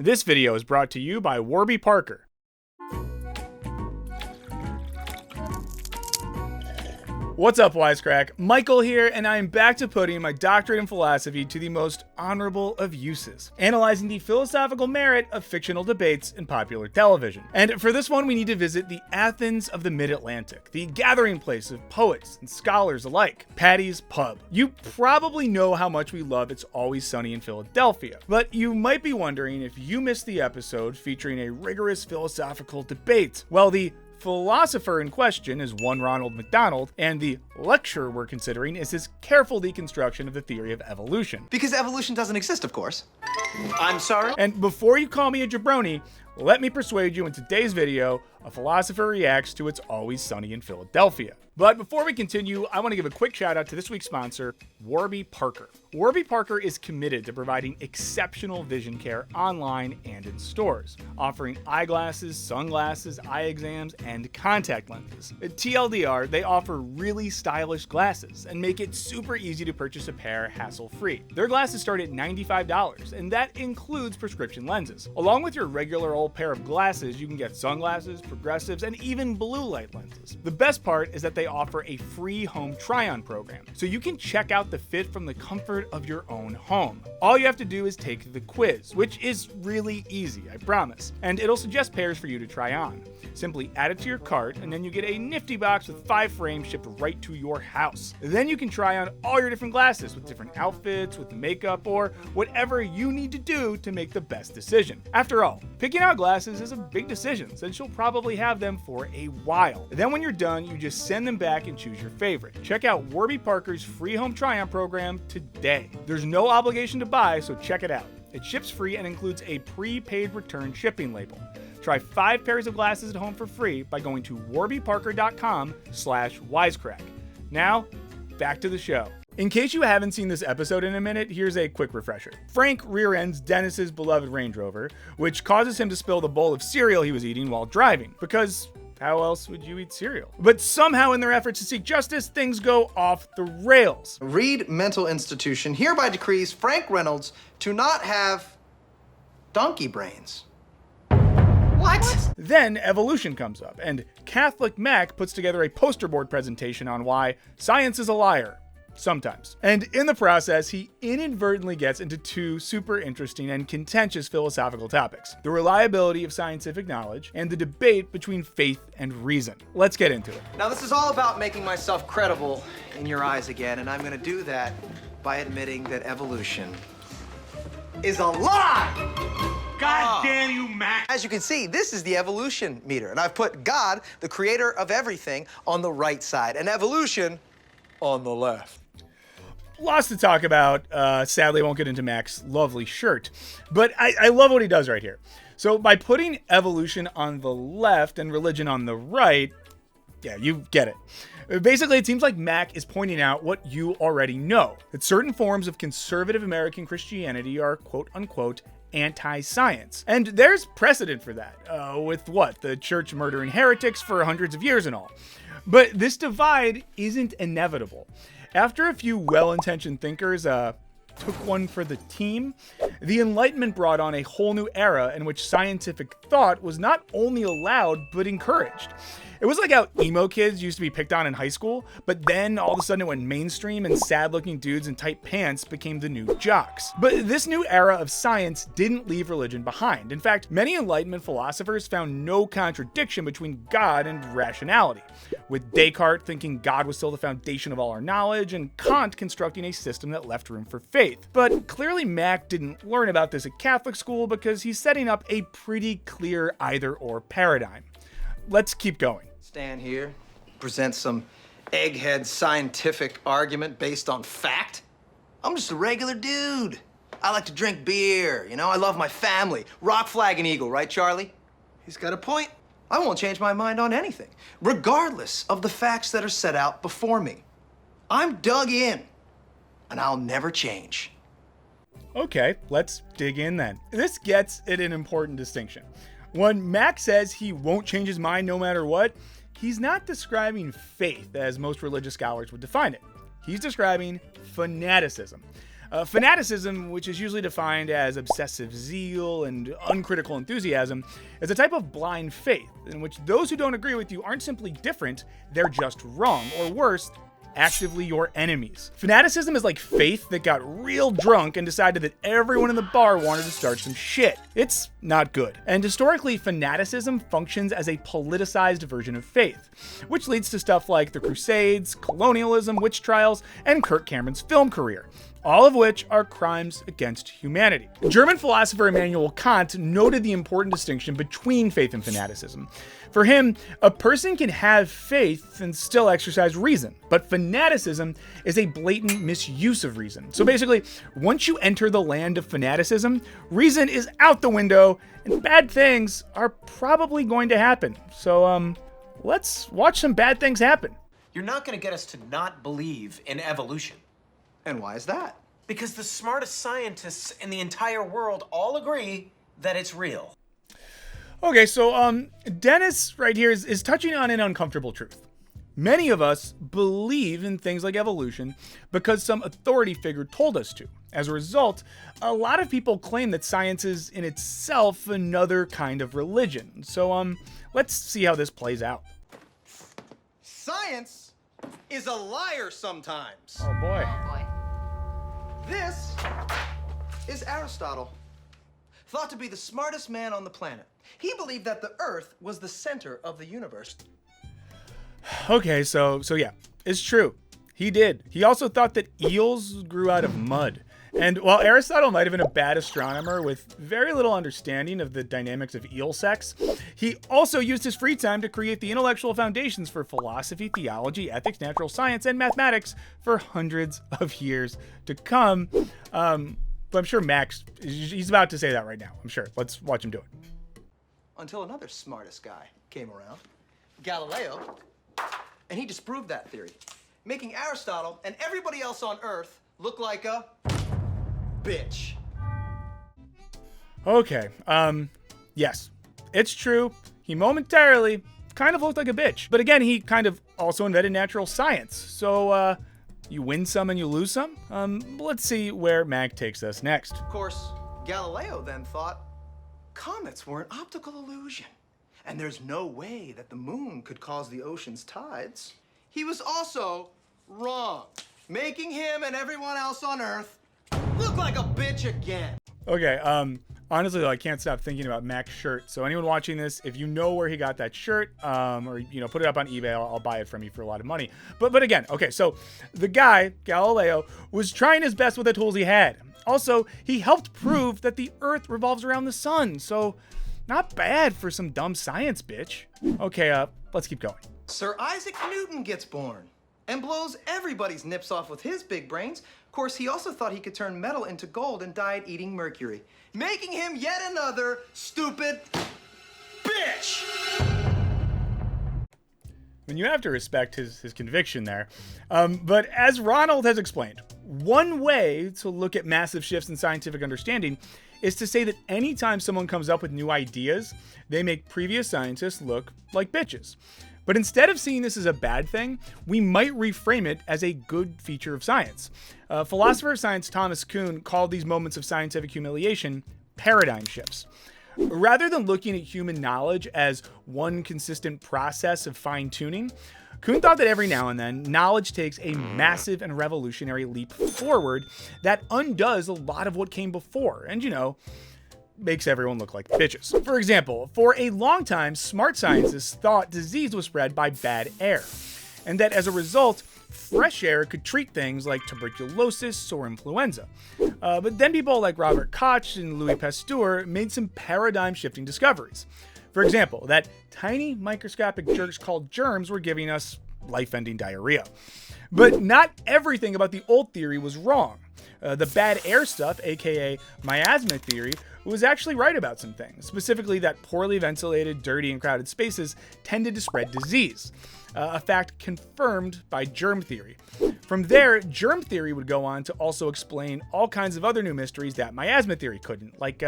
This video is brought to you by Warby Parker. What's up, Wisecrack? Michael here, and I am back to putting my doctorate in philosophy to the most honorable of uses, analyzing the philosophical merit of fictional debates in popular television. And for this one, we need to visit the Athens of the Mid-Atlantic, the gathering place of poets and scholars alike, Paddy's Pub. You probably know how much we love It's Always Sunny in Philadelphia, but you might be wondering if you missed the episode featuring a rigorous philosophical debate. Well, the philosopher in question is one Ronald McDonald, and the lecture we're considering is his careful deconstruction of the theory of evolution. Because evolution doesn't exist, of course. I'm sorry? And before you call me a jabroni, let me persuade you in today's video, A Philosopher Reacts to It's Always Sunny in Philadelphia. But before we continue, I want to give a quick shout out to this week's sponsor, Warby Parker. Warby Parker is committed to providing exceptional vision care online and in stores, offering eyeglasses, sunglasses, eye exams, and contact lenses. At TLDR, they offer really stylish glasses and make it super easy to purchase a pair hassle-free. Their glasses start at $95, and that includes prescription lenses. Along with your regular old pair of glasses, you can get sunglasses, progressives, and even blue light lenses. The best part is that they offer a free home try-on program, so you can check out the fit from the comfort of your own home. All you have to do is take the quiz, which is really easy, I promise, and it'll suggest pairs for you to try on. Simply add it to your cart, and then you get a nifty box with 5 frames shipped right to your house. Then you can try on all your different glasses with different outfits, with makeup, or whatever you need to do to make the best decision. After all, picking out glasses is a big decision, since you'll probably have them for a while. Then when you're done, you just send them back and choose your favorite. Check out Warby Parker's free home try-on program today. There's no obligation to buy, so check it out. It ships free and includes a prepaid return shipping label. Try 5 pairs of glasses at home for free by going to warbyparker.com/wisecrack. Now, back to the show. In case you haven't seen this episode in a minute, here's a quick refresher. Frank rear-ends Dennis's beloved Range Rover, which causes him to spill the bowl of cereal he was eating while driving, because how else would you eat cereal? But somehow in their efforts to seek justice, things go off the rails. Reed Mental Institution hereby decrees Frank Reynolds to not have donkey brains. What? Then evolution comes up, and Catholic Mac puts together a poster board presentation on why science is a liar. Sometimes. And in the process, he inadvertently gets into 2 super interesting and contentious philosophical topics: the reliability of scientific knowledge and the debate between faith and reason. Let's get into it. Now, this is all about making myself credible in your eyes again, and I'm going to do that by admitting that evolution is a lie! God damn you, Mac! As you can see, this is the evolution meter, and I've put God, the creator of everything, on the right side, and evolution on the left. Lots to talk about. Sadly, I won't get into Mac's lovely shirt, but I love what he does right here. So by putting evolution on the left and religion on the right, yeah, you get it. Basically, it seems like Mac is pointing out what you already know, that certain forms of conservative American Christianity are quote-unquote anti-science. And there's precedent for that, with what? The church murdering heretics for hundreds of years and all. But this divide isn't inevitable. After a few well-intentioned thinkers took one for the team, the Enlightenment brought on a whole new era in which scientific thought was not only allowed, but encouraged. It was like how emo kids used to be picked on in high school, but then all of a sudden it went mainstream and sad-looking dudes in tight pants became the new jocks. But this new era of science didn't leave religion behind. In fact, many Enlightenment philosophers found no contradiction between God and rationality, with Descartes thinking God was still the foundation of all our knowledge, and Kant constructing a system that left room for faith. But clearly Mac didn't learn about this at Catholic school because he's setting up a pretty clear either-or paradigm. Let's keep going. Stand here, present some egghead scientific argument based on fact. I'm just a regular dude. I like to drink beer, you know, I love my family. Rock, flag, and eagle, right, Charlie? He's got a point. I won't change my mind on anything, regardless of the facts that are set out before me. I'm dug in, and I'll never change. Okay, let's dig in then. This gets at an important distinction. When Mac says he won't change his mind no matter what, he's not describing faith as most religious scholars would define it. He's describing fanaticism. Fanaticism, which is usually defined as obsessive zeal and uncritical enthusiasm, is a type of blind faith in which those who don't agree with you aren't simply different, they're just wrong, or worse, actively your enemies. Fanaticism is like faith that got real drunk and decided that everyone in the bar wanted to start some shit. It's not good. And historically, fanaticism functions as a politicized version of faith, which leads to stuff like the Crusades, colonialism, witch trials, and Kirk Cameron's film career, all of which are crimes against humanity. German philosopher Immanuel Kant noted the important distinction between faith and fanaticism. For him, a person can have faith and still exercise reason, but fanaticism is a blatant misuse of reason. So basically, once you enter the land of fanaticism, reason is out the window, and bad things are probably going to happen. So, let's watch some bad things happen. You're not gonna get us to not believe in evolution. And why is that? Because the smartest scientists in the entire world all agree that it's real. Okay, so Dennis right here is touching on an uncomfortable truth. Many of us believe in things like evolution because some authority figure told us to. As a result, a lot of people claim that science is in itself another kind of religion. So let's see how this plays out. Science is a liar sometimes. Oh boy. This is Aristotle, thought to be the smartest man on the planet. He believed that the Earth was the center of the universe. Okay, so yeah, it's true. He did. He also thought that eels grew out of mud. And while Aristotle might have been a bad astronomer with very little understanding of the dynamics of eel sex, he also used his free time to create the intellectual foundations for philosophy, theology, ethics, natural science, and mathematics for hundreds of years to come. But I'm sure Max, he's about to say that right now. I'm sure. Let's watch him do it. Until another smartest guy came around, Galileo, and he disproved that theory, making Aristotle and everybody else on Earth look like a bitch. Okay, yes, it's true. He momentarily kind of looked like a bitch. But again, he kind of also invented natural science. So, you win some and you lose some. Let's see where Mag takes us next. Of course, Galileo then thought comets were an optical illusion, and there's no way that the moon could cause the ocean's tides. He was also wrong, making him and everyone else on Earth look like a bitch again. Okay, honestly though, I can't stop thinking about Mac's shirt. So anyone watching this, if you know where he got that shirt, or put it up on eBay, I'll buy it from you for a lot of money. But again, okay, so the guy, Galileo, was trying his best with the tools he had. Also, he helped prove that the Earth revolves around the sun, so not bad for some dumb science, bitch. Okay, let's keep going. Sir Isaac Newton gets born and blows everybody's nips off with his big brains. Of course, he also thought he could turn metal into gold and died eating mercury, making him yet another stupid bitch. I mean, you have to respect his conviction there. But as Ronald has explained, one way to look at massive shifts in scientific understanding is to say that anytime someone comes up with new ideas, they make previous scientists look like bitches. But instead of seeing this as a bad thing, we might reframe it as a good feature of science. Philosopher of science Thomas Kuhn called these moments of scientific humiliation paradigm shifts. Rather than looking at human knowledge as one consistent process of fine-tuning, Kuhn thought that every now and then, knowledge takes a massive and revolutionary leap forward that undoes a lot of what came before, and makes everyone look like bitches. For example, for a long time, smart scientists thought disease was spread by bad air, and that as a result, fresh air could treat things like tuberculosis or influenza. But then people like Robert Koch and Louis Pasteur made some paradigm-shifting discoveries. For example, that tiny microscopic jerks called germs were giving us life-ending diarrhea. But not everything about the old theory was wrong. The bad air stuff, aka miasma theory, was actually right about some things, specifically that poorly ventilated, dirty, and crowded spaces tended to spread disease, a fact confirmed by germ theory. From there, germ theory would go on to also explain all kinds of other new mysteries that miasma theory couldn't, like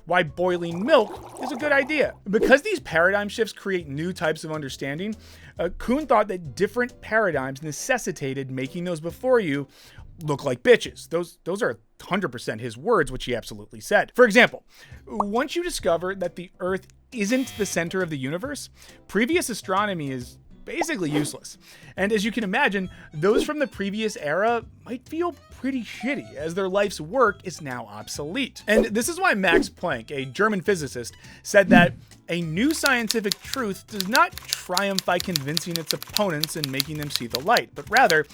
why boiling milk is a good idea. Because these paradigm shifts create new types of understanding, Kuhn thought that different paradigms necessitated making those before you look like bitches. Those are 100% his words, which he absolutely said. For example, once you discover that the Earth isn't the center of the universe, previous astronomy is basically useless. And as you can imagine, those from the previous era might feel pretty shitty, as their life's work is now obsolete. And this is why Max Planck, a German physicist, said that a new scientific truth does not triumph by convincing its opponents and making them see the light, but rather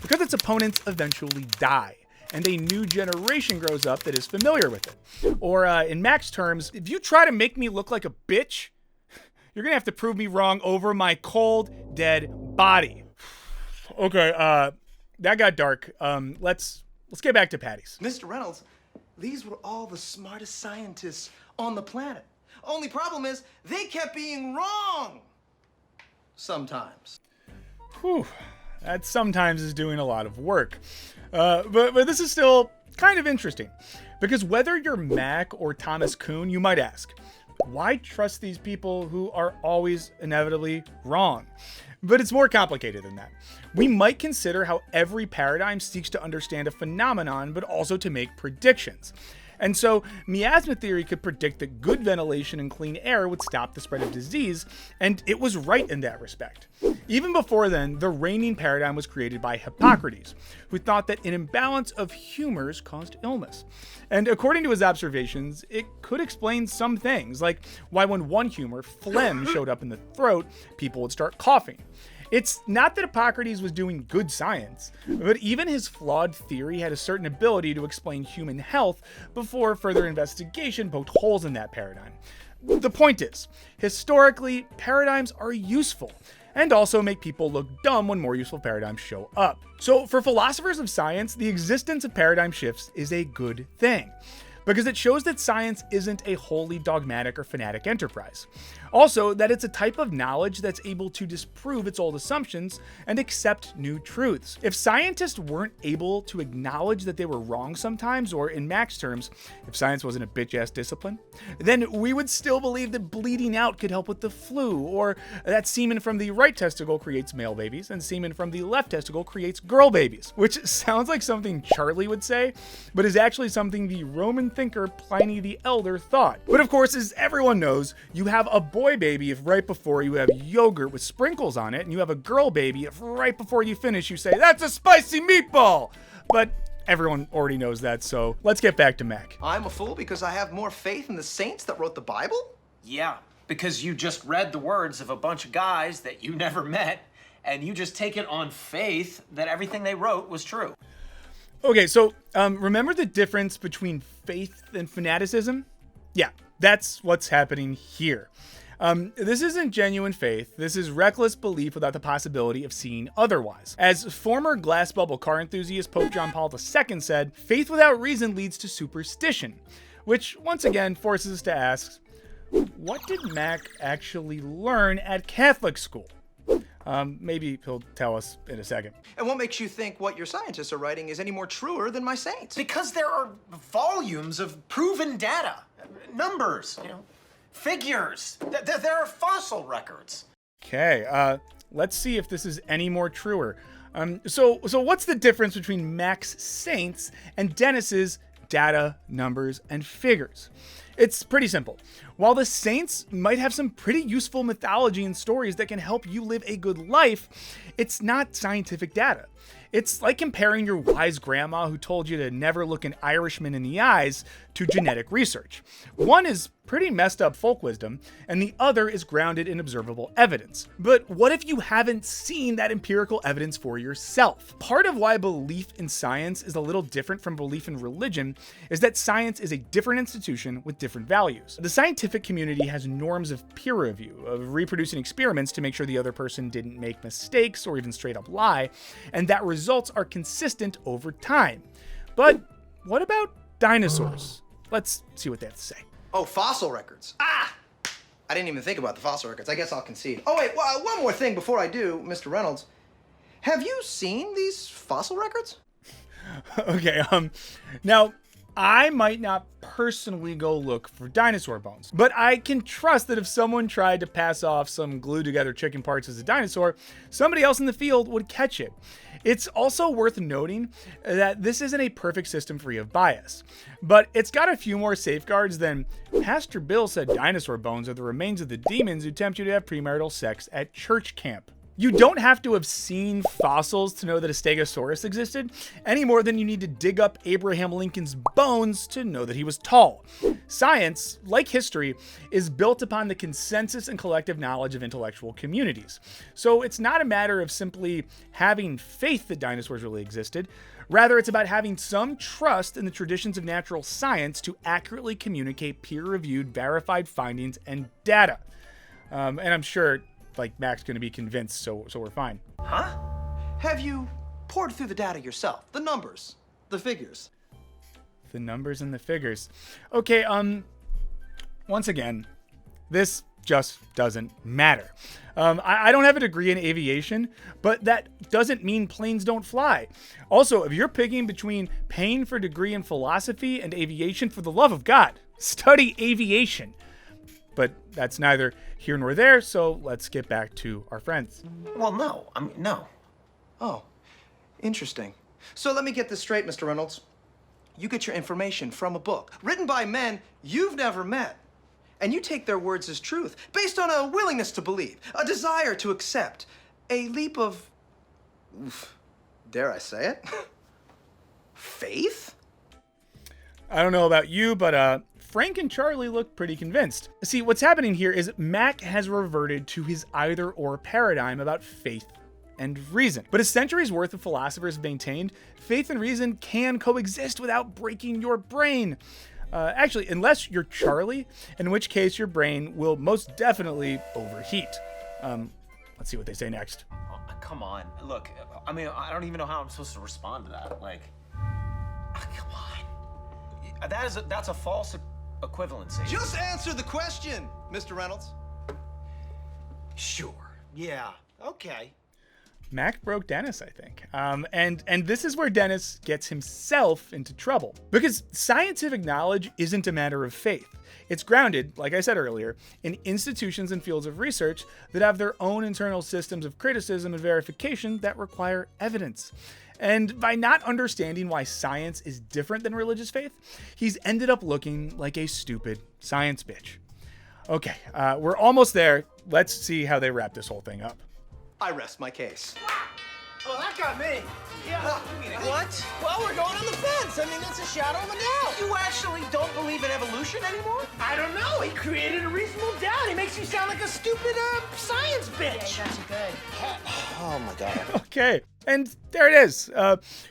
because its opponents eventually die, and a new generation grows up that is familiar with it. Or in Max terms, if you try to make me look like a bitch, you're gonna have to prove me wrong over my cold, dead body. Okay, that got dark. Let's get back to Paddy's. Mr. Reynolds, these were all the smartest scientists on the planet. Only problem is, they kept being wrong. Sometimes. Whew, that sometimes is doing a lot of work. But this is still kind of interesting, because whether you're Mac or Thomas Kuhn, you might ask, why trust these people who are always inevitably wrong? But it's more complicated than that. We might consider how every paradigm seeks to understand a phenomenon, but also to make predictions. And so, miasma theory could predict that good ventilation and clean air would stop the spread of disease, and it was right in that respect. Even before then, the reigning paradigm was created by Hippocrates, who thought that an imbalance of humors caused illness. And according to his observations, it could explain some things, like why when one humor, phlegm, showed up in the throat, people would start coughing. It's not that Hippocrates was doing good science, but even his flawed theory had a certain ability to explain human health before further investigation poked holes in that paradigm. The point is, historically, paradigms are useful, and also make people look dumb when more useful paradigms show up. So for philosophers of science, the existence of paradigm shifts is a good thing, because it shows that science isn't a wholly dogmatic or fanatic enterprise. Also, that it's a type of knowledge that's able to disprove its old assumptions and accept new truths. If scientists weren't able to acknowledge that they were wrong sometimes, or in Max terms, if science wasn't a bitch-ass discipline, then we would still believe that bleeding out could help with the flu, or that semen from the right testicle creates male babies and semen from the left testicle creates girl babies, which sounds like something Charlie would say, but is actually something the Roman thinker Pliny the Elder thought. But of course, as everyone knows, you have a boy baby if right before you have yogurt with sprinkles on it, and you have a girl baby if right before you finish you say, "That's a spicy meatball!" But everyone already knows that, so let's get back to Mac. I'm a fool because I have more faith in the saints that wrote the Bible? Yeah, because you just read the words of a bunch of guys that you never met, and you just take it on faith that everything they wrote was true. Okay, so remember the difference between faith and fanaticism? Yeah, that's what's happening here. This isn't genuine faith. This is reckless belief without the possibility of seeing otherwise. As former glass bubble car enthusiast Pope John Paul II said, faith without reason leads to superstition, which once again forces us to ask, what did Mac actually learn at Catholic school? Maybe he'll tell us in a second. And what makes you think what your scientists are writing is any more truer than my saints? Because there are volumes of proven data, numbers, figures. There are fossil records. Okay, let's see if this is any more truer. So what's the difference between Mac's saints and Dennis's data, numbers, and figures? It's pretty simple. While the saints might have some pretty useful mythology and stories that can help you live a good life, it's not scientific data. It's like comparing your wise grandma who told you to never look an Irishman in the eyes to genetic research. One is pretty messed up folk wisdom, and the other is grounded in observable evidence. But what if you haven't seen that empirical evidence for yourself? Part of why belief in science is a little different from belief in religion is that science is a different institution with different values. The scientific community has norms of peer review, of reproducing experiments to make sure the other person didn't make mistakes or even straight up lie, and that results are consistent over time. But what about dinosaurs? Let's see what they have to say. Oh, fossil records. I didn't even think about the fossil records. I guess I'll concede. Oh, wait, one more thing before I do, Mr. Reynolds. Have you seen these fossil records? Okay, now, I might not personally go look for dinosaur bones, but I can trust that if someone tried to pass off some glued together chicken parts as a dinosaur, somebody else in the field would catch it. It's also worth noting that this isn't a perfect system free of bias, but it's got a few more safeguards than Pastor Bill said dinosaur bones are the remains of the demons who tempt you to have premarital sex at church camp. You don't have to have seen fossils to know that a stegosaurus existed, any more than you need to dig up Abraham Lincoln's bones to know that he was tall. Science, like history, is built upon the consensus and collective knowledge of intellectual communities. So it's not a matter of simply having faith that dinosaurs really existed. Rather, it's about having some trust in the traditions of natural science to accurately communicate peer-reviewed, verified findings and data. And I'm sure Mac's gonna be convinced, so we're fine. Huh? Have you poured through the data yourself? The numbers, the figures. The numbers and the figures. Okay, once again, this just doesn't matter. I don't have a degree in aviation, but that doesn't mean planes don't fly. Also, if you're picking between paying for a degree in philosophy and aviation, for the love of God, study aviation. But that's neither here nor there, so let's get back to our friends. Well, no. No. Oh, interesting. So let me get this straight, Mr. Reynolds. You get your information from a book written by men you've never met, and you take their words as truth based on a willingness to believe, a desire to accept, a leap of, dare I say it, faith? I don't know about you, but Frank and Charlie look pretty convinced. See, what's happening here is Mac has reverted to his either-or paradigm about faith and reason. But as centuries worth of philosophers have maintained, faith and reason can coexist without breaking your brain. Actually, unless you're Charlie, in which case your brain will most definitely overheat. Let's see what they say next. Oh, come on. Look, I don't even know how I'm supposed to respond to that. Come on. That's a false equivalency. Just answer the question, Mr. Reynolds. Sure. Yeah. Okay. Mac broke Dennis, I think. And this is where Dennis gets himself into trouble. Because scientific knowledge isn't a matter of faith. It's grounded, like I said earlier, in institutions and fields of research that have their own internal systems of criticism and verification that require evidence. And by not understanding why science is different than religious faith, he's ended up looking like a stupid science bitch. Okay, we're almost there. Let's see how they wrap this whole thing up. I rest my case. Well, that got me. Yeah. What? Well, we're going on the fence. I mean, that's a shadow of a doubt. You actually don't believe in evolution anymore? I don't know. He created a reasonable doubt. He makes you sound like a stupid science bitch. Yeah, got you good. Oh, my God. Okay, and there it is.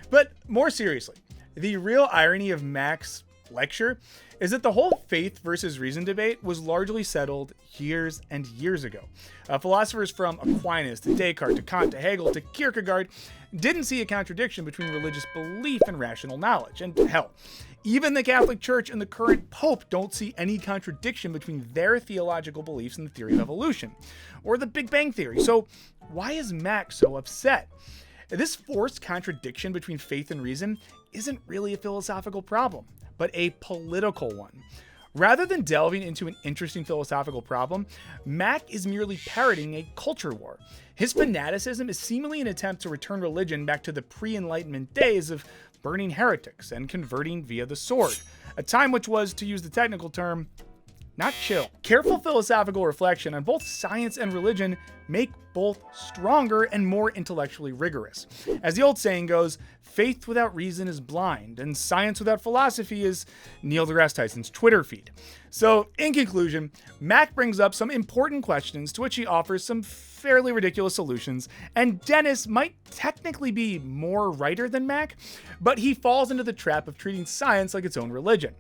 But more seriously, the real irony of Mac's lecture is that the whole faith versus reason debate was largely settled years and years ago. Philosophers from Aquinas to Descartes to Kant to Hegel to Kierkegaard didn't see a contradiction between religious belief and rational knowledge. And hell, even the Catholic Church and the current Pope don't see any contradiction between their theological beliefs and the theory of evolution, or the Big Bang Theory. So why is Mac so upset? This forced contradiction between faith and reason isn't really a philosophical problem, but a political one. Rather than delving into an interesting philosophical problem, Mac is merely parroting a culture war. His fanaticism is seemingly an attempt to return religion back to the pre-Enlightenment days of burning heretics and converting via the sword, a time which was, to use the technical term, not chill. Careful philosophical reflection on both science and religion make both stronger and more intellectually rigorous. As the old saying goes, faith without reason is blind, and science without philosophy is Neil deGrasse Tyson's Twitter feed. So, in conclusion, Mac brings up some important questions to which he offers some fairly ridiculous solutions, and Dennis might technically be more writer than Mac, but he falls into the trap of treating science like its own religion.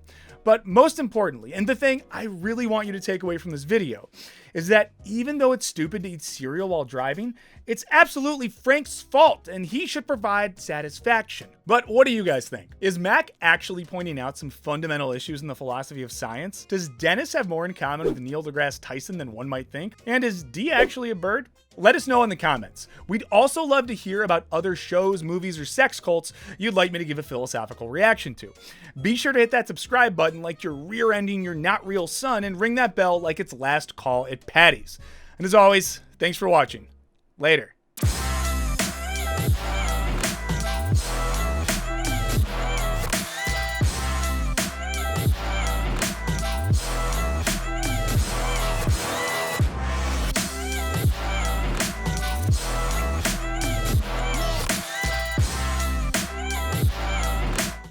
But most importantly, and the thing I really want you to take away from this video, is that even though it's stupid to eat cereal while driving, it's absolutely Frank's fault and he should provide satisfaction. But what do you guys think? Is Mac actually pointing out some fundamental issues in the philosophy of science? Does Dennis have more in common with Neil deGrasse Tyson than one might think? And is D actually a bird? Let us know in the comments. We'd also love to hear about other shows, movies, or sex cults you'd like me to give a philosophical reaction to. Be sure to hit that subscribe button like you're rear-ending your not real son, and ring that bell like it's last call at Paddy's. And as always, thanks for watching. Later.